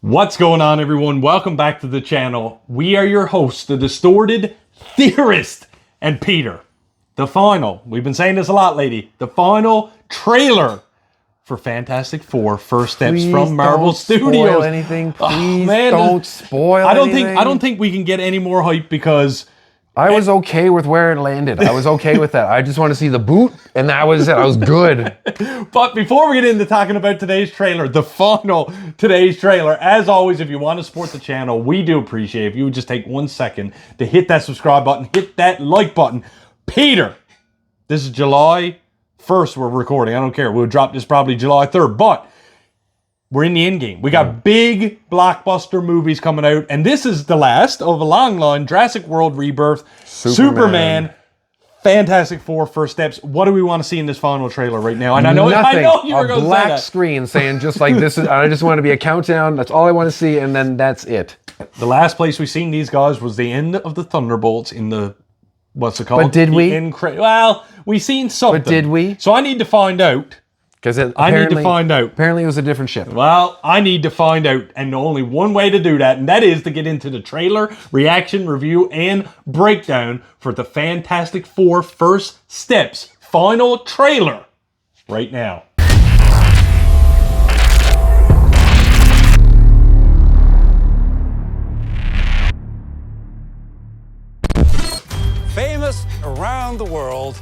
What's going on, everyone? Welcome back to the channel. We are your hosts, the Distorted Theorists, and Peter. The final, we've been saying this a lot, lady, the final trailer for Fantastic Four: First Steps from Marvel Studios. Spoil anything, please. Don't spoil anything. I don't think we can get any more hype because I was okay with where it landed. I was okay with that. I just want to see the boot, and that was it. I was good. But before we get into talking about today's trailer, the final today's trailer, as always, if you want to support the channel, we do appreciate if you would just take 1 second to hit that subscribe button, hit that like button. Peter, this is July 1st we're recording. I don't care. We'll drop this probably July 3rd, but we're in the end game. We got big blockbuster movies coming out, and this is the last of a long line. Jurassic World Rebirth, Superman, Fantastic Four: First Steps. What do we want to see in this final trailer right now? And I know you were going to say that. A black screen saying just like this is. I just want to be a countdown. That's all I want to see, and then that's it. The last place we seen these guys was the end of the Thunderbolts in the what's it called? But did we? Well, we seen something. But did we? So I need to find out. Because I need to find out. Apparently it was a different ship. Well, I need to find out, and only one way to do that, and that is to get into the trailer, reaction, review, and breakdown for the Fantastic Four: First Steps final trailer right now. Famous around the world.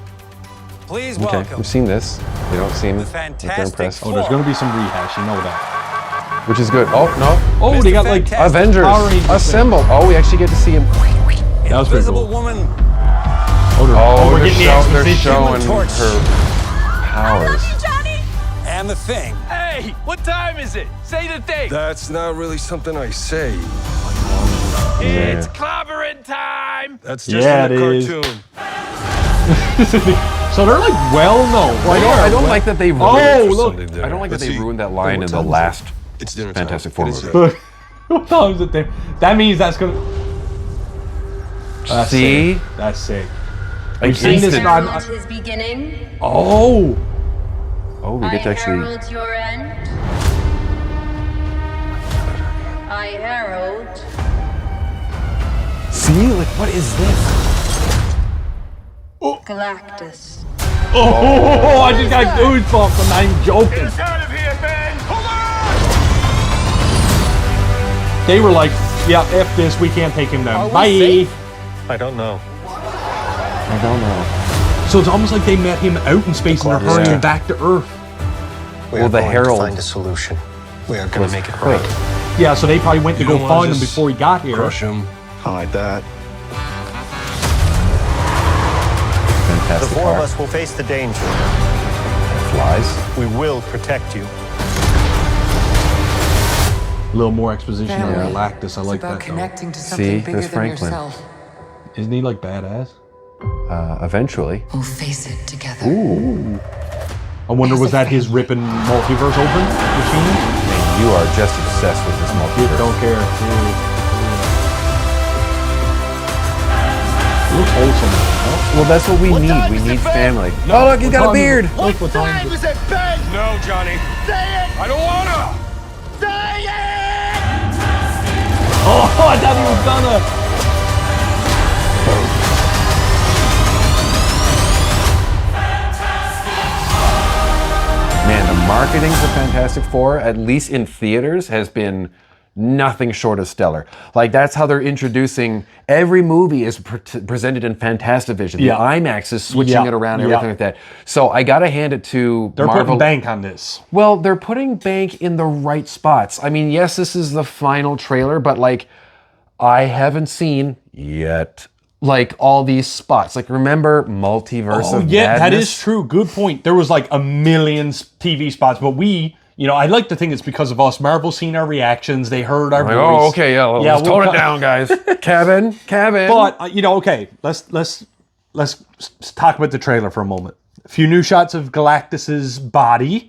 Please welcome. We've seen this. We don't seem Fantastic Four. Oh, there's going to be some rehash, you know that. which is good. Oh, no. Oh, Mr. they got like Fantastic Avengers. Power Rangers Assemble. Oh, we actually get to see him. That was pretty Invisible cool. Woman. We're getting they're showing Torch. her powers. And the Thing. Hey, what time is it? Say the thing. That's not really something I say. It's clobbering time. That's just Yeah, in the it is. cartoon. So they're like well known. I don't like that they ruined. Oh, look. I don't like that they ruined that line in the last It's dinner Fantastic time. Four It is movie. What time is it there? That means that's going to... See? Sick. That's sick. Like We've seen this instant- guy... His beginning. Oh! Oh, we get to actually. herald your end. I herald. See? Like, what is this? Galactus. Oh, I just got goosebumps. I'm not even joking. Out of here, Ben. Hold on. They were like, yeah, F this. We can't take him down. Bye. I don't know. I don't know. So it's almost like they met him out in space and they're hurrying Yeah. back to Earth. Well, the Herald Find a solution. We are going to make it quick. right. Yeah, so they probably went to You go don't wanna find him just before he got here. Crush him. Hide that. The Fantastic four of car. us will face the danger. Flies. We will protect you. A little more exposition on Family. Galactus. I like It's about that. connecting to See, something bigger there's than Franklin. yourself. Though. Isn't he like badass? Eventually. We'll face it together. Ooh. I wonder, was that his ripping multiverse open machine? Man, you are just obsessed with this multiverse. Don't care. Looks wholesome. Well, that's what we need. We need family. Oh, look, he's got a beard. Look what time is it, Ben? No, Johnny. Say it. I don't wanna. Say it. Oh, I thought he was gonna. Man, the marketing for Fantastic Four, at least in theaters, has been nothing short of stellar. Like, that's how they're introducing every movie is presented in Fantastivision. The Yeah. IMAX is switching it around, everything like that. So I gotta hand it to They're Marvel. putting bank on this. Well, they're putting bank in the right spots. I mean, yes, this is the final trailer, but like, I haven't seen yet like all these spots. Like, remember Multiverse of Yeah, that Madness? is true. Good point. There was like a million TV spots, but we, you know, I like to think it's because of us. Marvel seen our reactions. They heard our Like, voice. oh, okay, yeah, let's we'll tone cut- it down, guys. Cabin. But you know, okay, let's talk about the trailer for a moment. A few new shots of Galactus's body.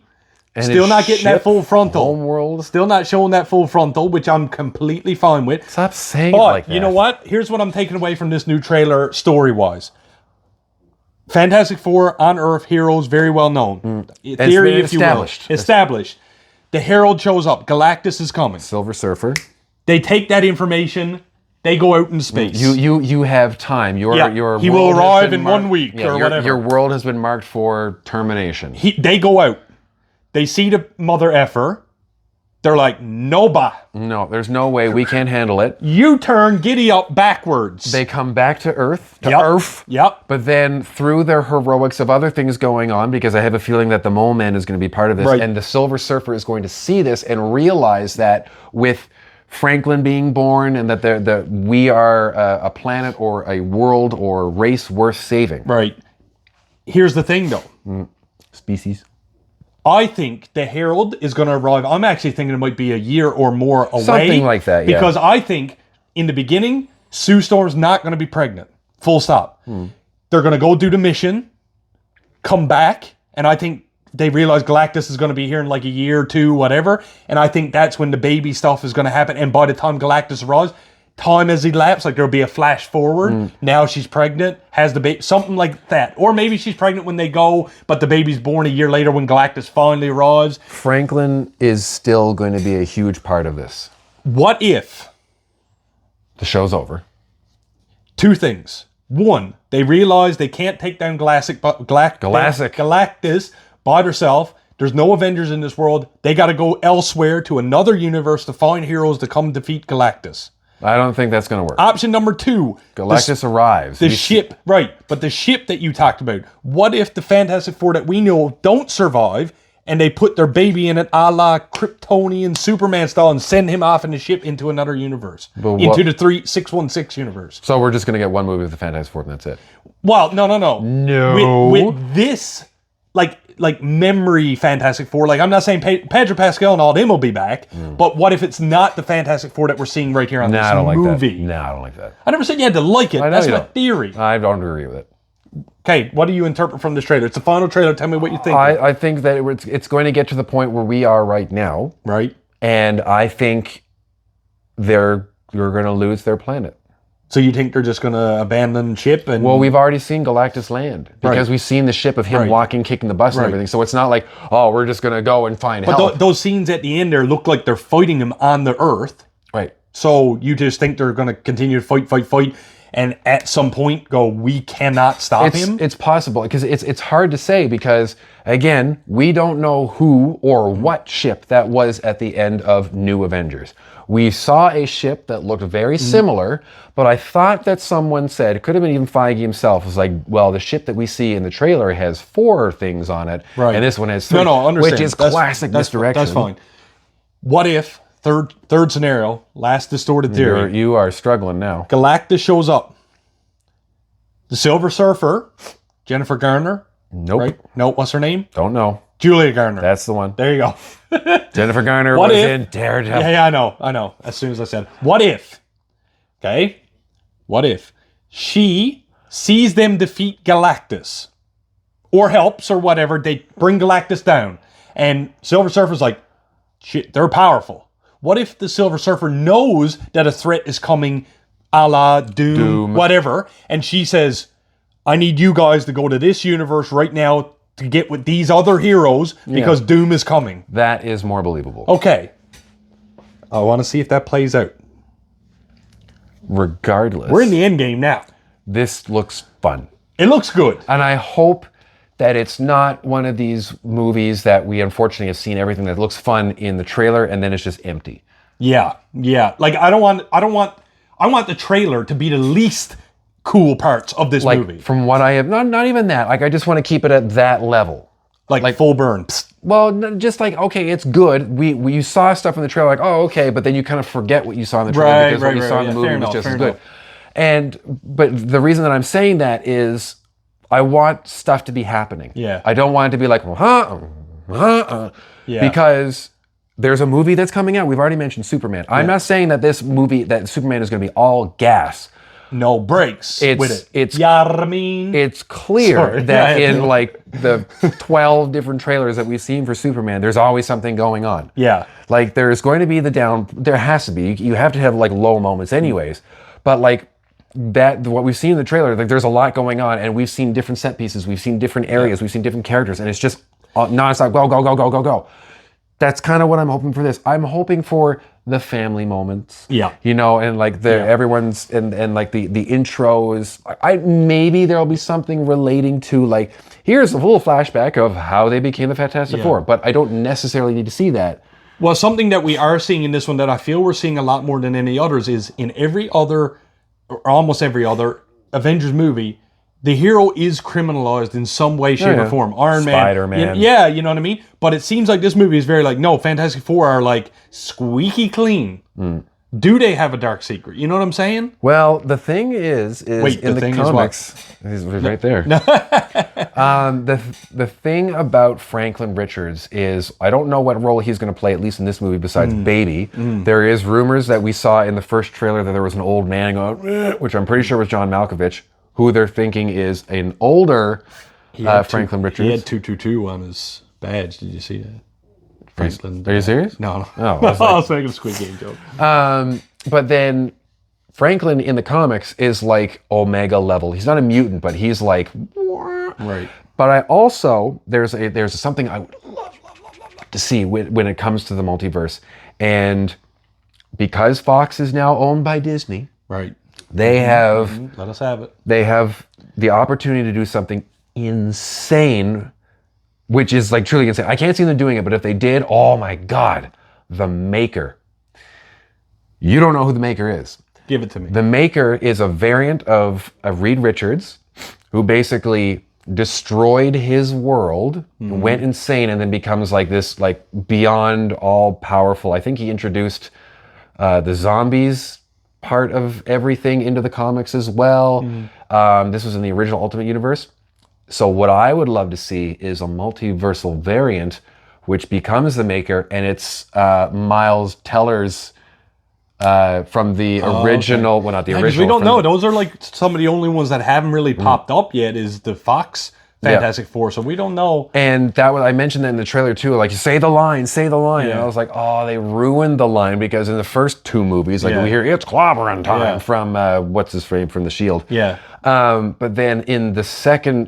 And Still his not getting that ship, full frontal. Homeworld. Still not showing that full frontal, which I'm completely fine with. Stop saying it But like that. you know what? Here's what I'm taking away from this new trailer story-wise. Fantastic Four on Earth, heroes, very well known. It's Theory, been if you will. established. Established. The Herald shows up. Galactus is coming. Silver Surfer. They take that information. They go out in space. You have time. Your he will world has arrive been in marked- 1 week or your, whatever. Your world has been marked for termination. They go out. They see the mother effer. They're like, no, bah. No, there's no way. We can't handle it. You turn giddy up backwards. They come back to Earth. Yep. But then through their heroics of other things going on, because I have a feeling that the Mole Man is going to be part of this, Right. and the Silver Surfer is going to see this and realize that with Franklin being born and that we are a planet or a world or race worth saving. Right. Here's the thing, though. Species. I think the Herald is going to arrive. I'm actually thinking it might be a year or more away. Something like that, yeah. Because I think in the beginning, Sue Storm's not going to be pregnant. Full stop. They're going to go do the mission, come back, and I think they realize Galactus is going to be here in like a year or two, whatever. And I think that's when the baby stuff is going to happen. And by the time Galactus arrives, time has elapsed. Like there'll be a flash forward. Now she's pregnant, has the baby, something like that. Or maybe she's pregnant when they go, but the baby's born a year later when Galactus finally arrives. Franklin is still going to be a huge part of this. What if? The show's over. Two things. One, they realize they can't take down Galactus by herself. There's no Avengers in this world. They got to go elsewhere to another universe to find heroes to come defeat Galactus. I don't think that's going to work. Option number two. Galactus arrives. The ship, right. But the ship that you talked about, what if the Fantastic Four that we know don't survive and they put their baby in it a la Kryptonian Superman style and send him off in the ship into another universe? Into the 616 universe. So we're just going to get one movie with the Fantastic Four and that's it. Well, no. No. With this, like memory Fantastic Four, like I'm not saying Pedro Pascal and all them will be back, but what if it's not the Fantastic Four that we're seeing right here on this I don't movie? like that. No, I don't like that. I never said you had to like it. I know That's you my don't. theory. I don't agree with it. Okay, what do you interpret from this trailer? It's the final trailer. Tell me what you think. I think that it's going to get to the point where we are right now, Right? and I think you're going to lose their planet. So you think they're just going to abandon ship? And Well, we've already seen Galactus land because we've seen the ship of him Right. walking, kicking the bus and Right. everything. So it's not like, oh, we're just going to go and find But help. those scenes at the end there look like they're fighting him on the Earth. Right. So you just think they're going to continue to fight, and at some point go, we cannot stop him? It's possible because it's hard to say because again, we don't know who or what ship that was at the end of New Avengers. We saw a ship that looked very similar, but I thought that someone said, it could have been even Feige himself, was like, well, the ship that we see in the trailer has 4 things on it, Right. and this one has 3, No, understand. which is That's- classic misdirection. That's fine. What if, third scenario, last distorted theory, You are struggling now. Galactus shows up. The Silver Surfer, Jennifer Garner, Nope. right? No, what's her name? Don't know. Julia Garner. That's the one. There you go. Jennifer Garner What was if- in Daredevil. Yeah, I know. As soon as I said, what if? Okay? What if she sees them defeat Galactus? Or helps or whatever, they bring Galactus down. And Silver Surfer's like, shit, they're powerful. What if the Silver Surfer knows that a threat is coming a la Doom, whatever, and she says, I need you guys to go to this universe right now to get with these other heroes because Doom is coming. That is more believable. Okay. I want to see if that plays out. Regardless. We're in the end game now. This looks fun. It looks good. And I hope that it's not one of these movies that we unfortunately have seen everything that looks fun in the trailer and then it's just empty. Yeah. Like I want the trailer to be the least cool parts of this Like movie. from what I have, not even that. Like I just want to keep it at that level. Like full burn. Psst. Well, just like, okay, it's good. You saw stuff in the trailer like, oh, okay, but then you kind of forget what you saw in the trailer because what you saw in the movie was just as good. But the reason that I'm saying that is I want stuff to be happening. Yeah. I don't want it to be like, Yeah. because there's a movie that's coming out. We've already mentioned Superman. I'm not saying that this movie, that Superman is going to be all gas. No breaks with it. It's yeah, I mean. It's clear Sorry. that Yeah, in like the 12 different trailers that we've seen for Superman, there's always something going on. Yeah. Like there's going to be there has to be. You have to have like low moments anyways. But like what we've seen in the trailer, like there's a lot going on and we've seen different set pieces, we've seen different areas, we've seen different characters, and it's just nonstop, go. that's kind of what I'm hoping for this. I'm hoping for the family moments. Yeah. You know, and like everyone's and like the intros. Maybe there'll be something relating to like, here's a full flashback of how they became the Fantastic Four, but I don't necessarily need to see that. Well, something that we are seeing in this one that I feel we're seeing a lot more than any others is in every other, or almost every other Avengers movie, the hero is criminalized in some way, shape, or form. Iron Man. Spider-Man. Yeah, you know what I mean? But it seems like this movie is very like, no, Fantastic Four are like squeaky clean. Do they have a dark secret? You know what I'm saying? Well, the thing is Wait, in the comics, he's right there. The thing about Franklin Richards is I don't know what role he's going to play, at least in this movie, besides Baby. There is rumors that we saw in the first trailer that there was an old man going, "Eh," which I'm pretty sure was John Malkovich, who they're thinking is an older Franklin Richards. He had 222 on his badge. Did you see that? Franklin. Are you serious? No. Oh, I was I was making a Squid Game joke. But then Franklin in the comics is like Omega level. He's not a mutant, but he's like, Right. But I also there's something I would love to see when it comes to the multiverse, and because Fox is now owned by Disney, Right. they have Let us have it. they have the opportunity to do something insane, which is like truly insane. I can't see them doing it, but if they did, oh my God, the Maker. You don't know who the Maker is. Give it to me. The Maker is a variant of Reed Richards, who basically destroyed his world, went insane, and then becomes like this, like beyond all powerful. I think he introduced the zombies part of everything into the comics as well. This was in the original Ultimate Universe. So what I would love to see is a multiversal variant, which becomes the Maker, and it's Miles Teller's from the original, well, not the Because original. we don't know. Those are like some of the only ones that haven't really popped up yet is the Fox Fantastic Four. So we don't know. And that was, I mentioned that in the trailer too, like, say the line. And I was like, oh, they ruined the line, because in the first two movies, like we hear, it's clobbering time from, what's his name, from The Shield. Yeah. But then in the second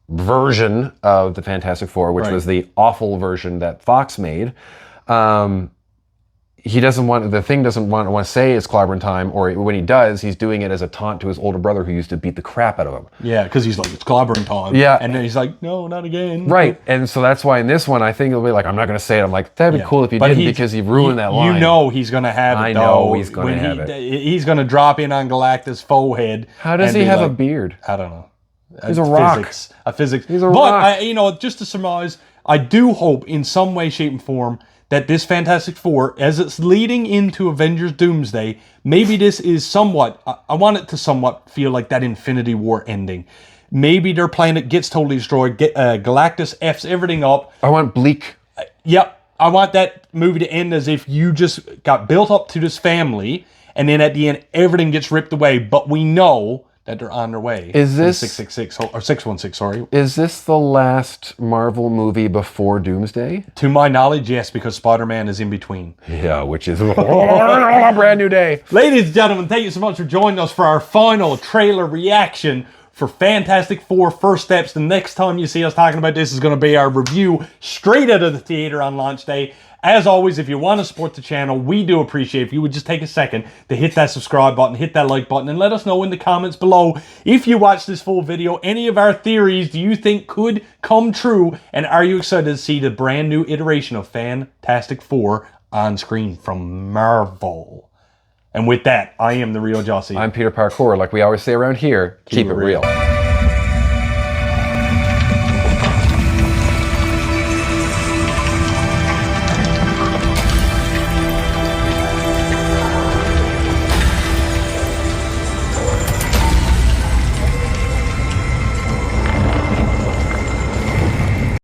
version of the Fantastic Four, which was the awful version that Fox made, he doesn't want to say it's clobbering time, or when he does, he's doing it as a taunt to his older brother who used to beat the crap out of him. Yeah, because he's like, it's clobbering time. Yeah. And then he's like, no, not again. Right. And so that's why in this one, I think it'll be like, I'm not going to say it. I'm like, that'd be cool if you did, because he ruined that line. You know he's going to have it, I though. know he's going to have it. He's going to drop in on Galactus' forehead. How does he have a beard? I don't know. He's a rock. Physics. He's a rock. rock. Just to surmise, I do hope in some way, shape, and form that this Fantastic Four, as it's leading into Avengers Doomsday, maybe this is somewhat, I want it to somewhat feel like that Infinity War ending. Maybe their planet gets totally destroyed, Galactus F's everything up. I want bleak. Yep. I want that movie to end as if you just got built up to this family, and then at the end, everything gets ripped away, but we know that they're on their way. Is this 666 or 616? Sorry. Is this the last Marvel movie before Doomsday? To my knowledge, yes, because Spider-Man is in between. Yeah, which is a brand new day. Ladies and gentlemen, thank you so much for joining us for our final trailer reaction for Fantastic Four First Steps. The next time you see us talking about this is going to be our review straight out of the theater on launch day. As always, if you want to support the channel, we do appreciate if you would just take a second to hit that subscribe button, hit that like button, and let us know in the comments below if you watch this full video, any of our theories do you think could come true, and are you excited to see the brand new iteration of Fantastic Four on screen from Marvel? And with that, I am the real Jussy. I'm Peter Parkour. Like we always say around here, keep it real.